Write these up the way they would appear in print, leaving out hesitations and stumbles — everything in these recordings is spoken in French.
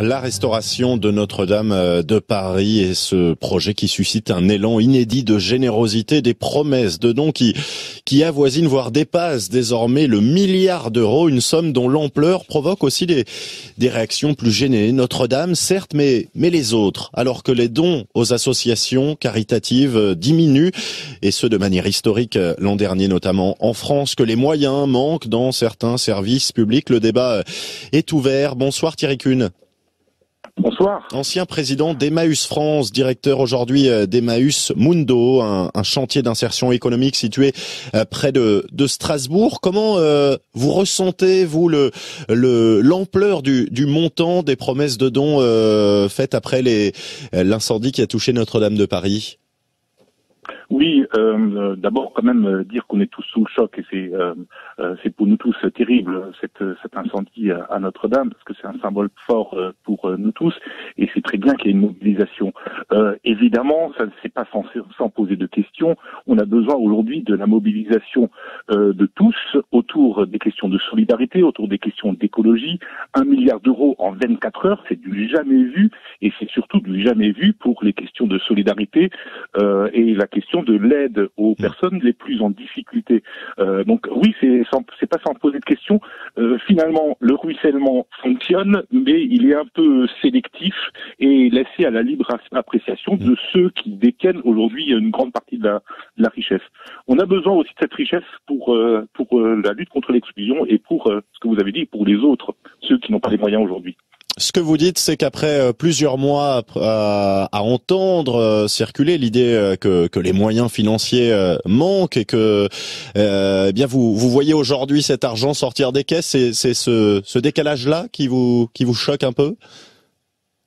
La restauration de Notre-Dame de Paris et ce projet qui suscite un élan inédit de générosité, des promesses de dons qui avoisinent, voire dépassent désormais le milliard d'euros, une somme dont l'ampleur provoque aussi des réactions plus gênées. Notre-Dame, certes, mais les autres, alors que les dons aux associations caritatives diminuent, et ce de manière historique l'an dernier notamment en France, que les moyens manquent dans certains services publics. Le débat est ouvert. Bonsoir Thierry Kuhn. Bonsoir. Ancien président d'Emmaüs France, directeur aujourd'hui d'Emmaüs Mundo, un chantier d'insertion économique situé près de Strasbourg. Comment vous ressentez, vous, l'ampleur du montant des promesses de dons faites après l'incendie qui a touché Notre-Dame de Paris ? Oui, d'abord quand même dire qu'on est tous sous le choc et c'est pour nous tous terrible cet incendie à Notre-Dame parce que c'est un symbole fort pour nous tous et c'est très bien qu'il y ait une mobilisation. Évidemment, ça c'est pas sans poser de questions. On a besoin aujourd'hui de la mobilisation de tous autour des questions de solidarité, autour des questions d'écologie. 1 milliard d'euros en 24 heures, c'est du jamais vu et c'est surtout du jamais vu pour les questions de solidarité et la question de l'aide aux personnes les plus en difficulté. Donc oui, c'est pas sans poser de questions. Finalement, le ruissellement fonctionne, mais il est un peu sélectif et laissé à la libre appréciation de ceux qui détiennent aujourd'hui une grande partie de la richesse. On a besoin aussi de cette richesse pour la lutte contre l'exclusion et pour ce que vous avez dit, pour les autres, ceux qui n'ont pas les moyens aujourd'hui. Ce que vous dites, c'est qu'après plusieurs mois à entendre circuler l'idée que les moyens financiers manquent et que eh bien vous voyez aujourd'hui cet argent sortir des caisses, c'est ce décalage-là qui vous choque un peu ?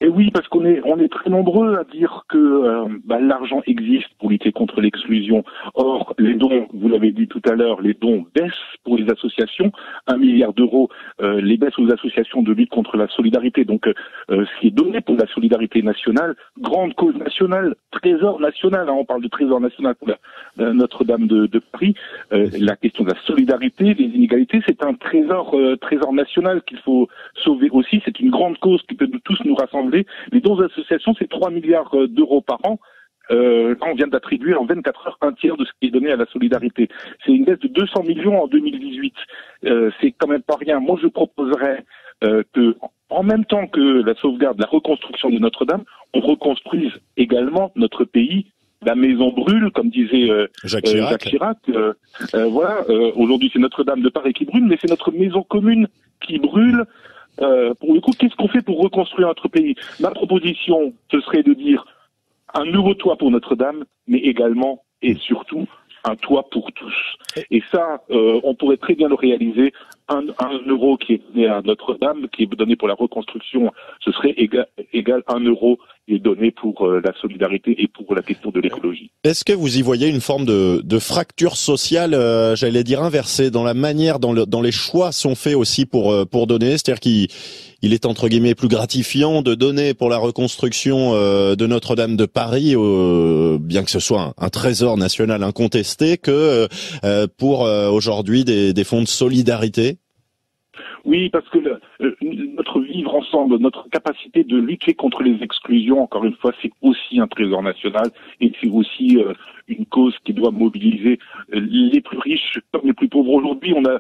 Et oui, parce qu'on est très nombreux à dire que l'argent existe pour lutter contre l'exclusion. Or, les dons, vous l'avez dit tout à l'heure, les dons baissent pour les associations. 1 milliard d'euros, les baisses aux associations de lutte contre la solidarité. Donc, ce qui est donné pour la solidarité nationale, grande cause nationale, trésor national. On parle de trésor national pour Notre-Dame de Paris. La question de la solidarité, des inégalités, c'est un trésor national qu'il faut sauver aussi. C'est une grande cause qui peut tous nous rassembler. Les dons aux associations, c'est 3 milliards d'euros par an. On vient d'attribuer en 24 heures un tiers de ce qui est donné à la solidarité. C'est une baisse de 200 millions en 2018. C'est quand même pas rien. Moi, je proposerais que, en même temps que la sauvegarde, la reconstruction de Notre-Dame, on reconstruise également notre pays. La maison brûle, comme disait Jacques Chirac. Voilà. Aujourd'hui, c'est Notre-Dame de Paris qui brûle, mais c'est notre maison commune qui brûle. Pour le coup, qu'est-ce qu'on fait pour reconstruire notre pays ? Ma proposition, ce serait de dire un nouveau toit pour Notre-Dame, mais également et surtout un toit pour tous. Et ça, on pourrait très bien le réaliser. 1 euro qui est donné à Notre-Dame, qui est donné pour la reconstruction, ce serait égal 1 euro qui est donné pour la solidarité et pour la question de l'écologie. Est-ce que vous y voyez une forme de fracture sociale, j'allais dire inversée, dans la manière dont les choix sont faits aussi pour donner ? C'est-à-dire qu'il est entre guillemets plus gratifiant de donner pour la reconstruction de Notre-Dame de Paris, bien que ce soit un trésor national incontesté, que pour aujourd'hui des fonds de solidarité ? Oui, parce que notre vivre ensemble, notre capacité de lutter contre les exclusions, encore une fois, c'est aussi un trésor national et c'est aussi une cause qui doit mobiliser les plus riches comme les plus pauvres. Aujourd'hui, on a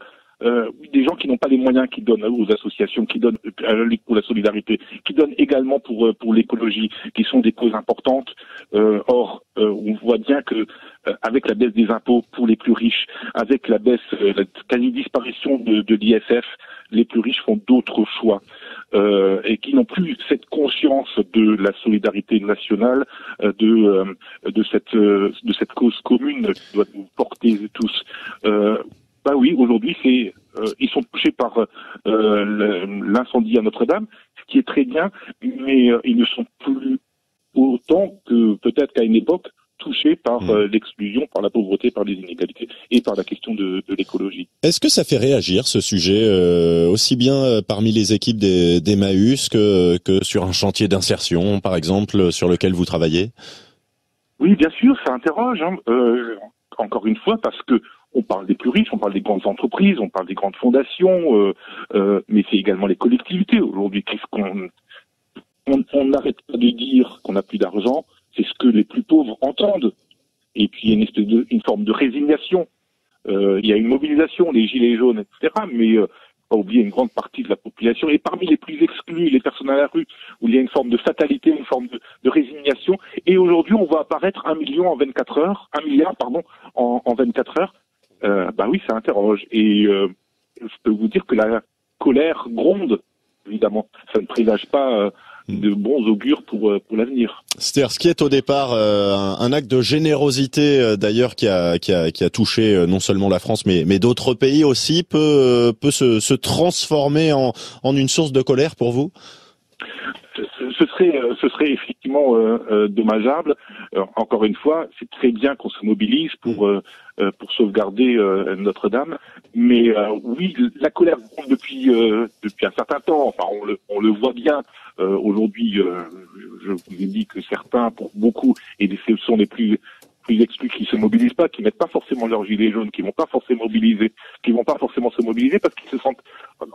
des gens qui n'ont pas les moyens, qui donnent aux associations, qui donnent à la lutte pour la solidarité, qui donnent également pour l'écologie, qui sont des causes importantes. Or, on voit bien que avec la baisse des impôts pour les plus riches, avec la baisse, la quasi-disparition de l'ISF, les plus riches font d'autres choix et qui n'ont plus cette conscience de la solidarité nationale, de cette cause commune qui doit nous porter tous. Oui, aujourd'hui, ils sont touchés par l'incendie à Notre-Dame, ce qui est très bien, mais ils ne sont plus autant que peut-être qu'à une époque touchés par l'exclusion, par la pauvreté, par les inégalités et par la question de l'écologie. Est-ce que ça fait réagir ce sujet aussi bien parmi les équipes d'Emmaüs que sur un chantier d'insertion, par exemple, sur lequel vous travaillez ? Oui, bien sûr, ça interroge. Encore une fois, parce que on parle des plus riches, on parle des grandes entreprises, on parle des grandes fondations, mais c'est également les collectivités. Aujourd'hui, on n'arrête pas de dire qu'on n'a plus d'argent, c'est ce que les plus pauvres entendent. Et puis il y a une forme de résignation. Il y a une mobilisation, les gilets jaunes, etc. Mais pas oublier une grande partie de la population. Et parmi les plus exclus, les personnes à la rue, où il y a une forme de fatalité, une forme de résignation. Et aujourd'hui, on voit apparaître 1 milliard en 24 heures. Bah oui, ça interroge. Et je peux vous dire que la colère gronde, évidemment. Ça ne présage pas de bons augures pour l'avenir. C'est-à-dire ce qui est au départ un acte de générosité d'ailleurs qui a touché non seulement la France mais d'autres pays aussi peut se transformer en une source de colère pour vous? Ce serait effectivement dommageable. Encore une fois, c'est très bien qu'on se mobilise pour sauvegarder Notre-Dame, mais oui, la colère gronde depuis un certain temps. Enfin, on le voit bien. Aujourd'hui, je vous ai dit que certains, pour beaucoup, et ce sont les plus exclus qui se mobilisent pas, qui mettent pas forcément leur gilet jaune, qui vont pas forcément se mobiliser parce qu'ils se sentent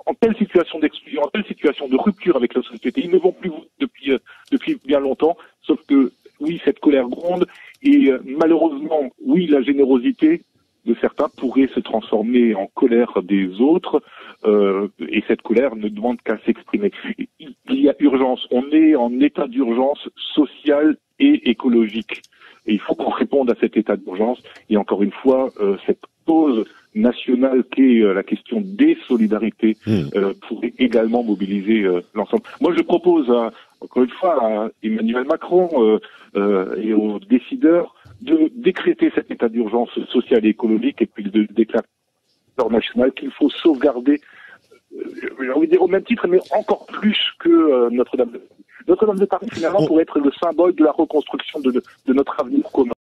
en telle situation d'exclusion, en telle situation de rupture avec la société. Ils ne vont plus depuis bien longtemps, sauf que oui, cette colère gronde et malheureusement, oui, la générosité de certains pourrait se transformer en colère des autres et cette colère ne demande qu'à s'exprimer. Il y a urgence, on est en état d'urgence sociale et écologique. Et il faut qu'on réponde à cet état d'urgence. Et encore une fois, cette cause nationale qu'est la question des solidarités pourrait également mobiliser l'ensemble. Moi, je propose, encore une fois, à Emmanuel Macron et aux décideurs de décréter cet état d'urgence sociale et économique et puis de déclarer national qu'il faut sauvegarder, j'ai envie de dire au même titre, mais encore plus que Notre-Dame de Paris. Notre-Dame de Paris, finalement, pourrait être le symbole de la reconstruction de notre avenir commun.